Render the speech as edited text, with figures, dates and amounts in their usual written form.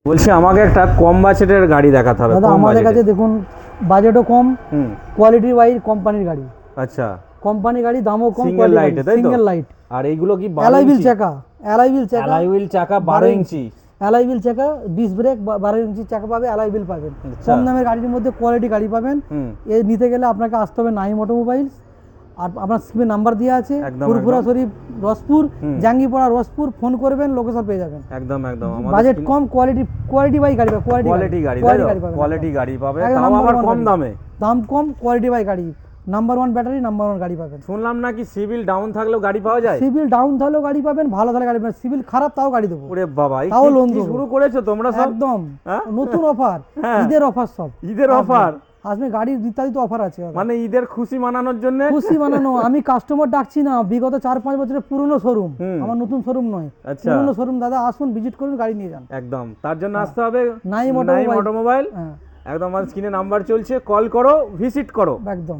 বলছি আমাকে একটা কম বাজেটের গাড়ি দেখাতে হবে। দাদা কম আমাদের কাছে বাজেটে। দেখুন বাজেটও কম, হুম। কোয়ালিটি ওয়াইজ কোম্পানির গাড়ি, আচ্ছা। কোম্পানি গাড়ি, দামও কম, সিঙ্গেল কোয়ালিটি গাড়ি, লাইটে তাই তো? সিঙ্গেল লাইট, আর এইগুলো কি 12 অ্যালয় হুইল ইঞ্চি? চাকা, অ্যালয় হুইল চাকা, অ্যালয় হুইল চাকা 12 ইঞ্চি। অ্যালয় হুইল চাকা, ডিস্ক ব্রেক, 12 ইঞ্চি চাকা পাবে, অ্যালয় হুইল পাবেন। আচ্ছা। কম দামের গাড়ির মধ্যে কোয়ালিটি গাড়ি পাবেন। হুম। এ নিতে গেলে আপনাকে আসতে হবে নাইম অটোমোবাইলস। আর আপনার স্ক্রিনে নাম্বার দেওয়া আছে, একদম, ফুরফুরা একদম। শরীফ, রসপুর, হুম। জাঙ্গিপাড়া, রসপুর। ফোন করবেন, লোকেশন পেয়ে যাবেন। একদম একদম আমাদের বাজেট স্ক্রিনে কম, কোয়ালিটি, কোয়ালিটি বাই গাড়ি পাবে, কোয়ালিটি গাড়ি তাই কোয়ালিটি তো? গাড়ি পাবেন, কোয়ালিটি গাড়ি পাবে, একদম তাও নাম্বার আবার ওয়ান কম গাড়ি। দামে। দাম কম, কোয়ালিটি বাই গাড়ি, number one battery, number one গাড়ি পাবেন। শুনলাম নাকি সিভিল ডাউন থাকলেও গাড়ি পাওয়া যায়। সিভিল ডাউন থাকলেও গাড়ি পাবেন, ভালো থাকলে গাড়ি পাবেন, সিভিল খারাপ তাও গাড়ি দেবো, ওরে বাবা, এই তাও লোন কি দেবো। শুরু করেছো তোমরা সব? একদম হ্যাঁ? নতুন অফার, হ্যাঁ। ঈদের অফার সব। ঈদের একদম। অফার? আসলে গাড়ির ইত্যাদি তো অফার আছে দাদা। মানে ঈদের খুশি মানানোর জন্য? খুশি বানানো, আমি কাস্টমার ডাকছি না, বিগত 4-5 বছরের পুরনো শোরুম, হুম। আমার নতুন শোরুম নয়। আচ্ছা। পুরনো শোরুম দাদা, আসুন ভিজিট করুন, গাড়ি নিয়ে যান। একদম, তার জন্য আসতে হবে নাইম নাইম অটোমোবাইল। অটোমোবাইল। হ্যাঁ একদম, আমার স্ক্রিনে নাম্বার চলছে, কল করো, ভিজিট করো। একদম।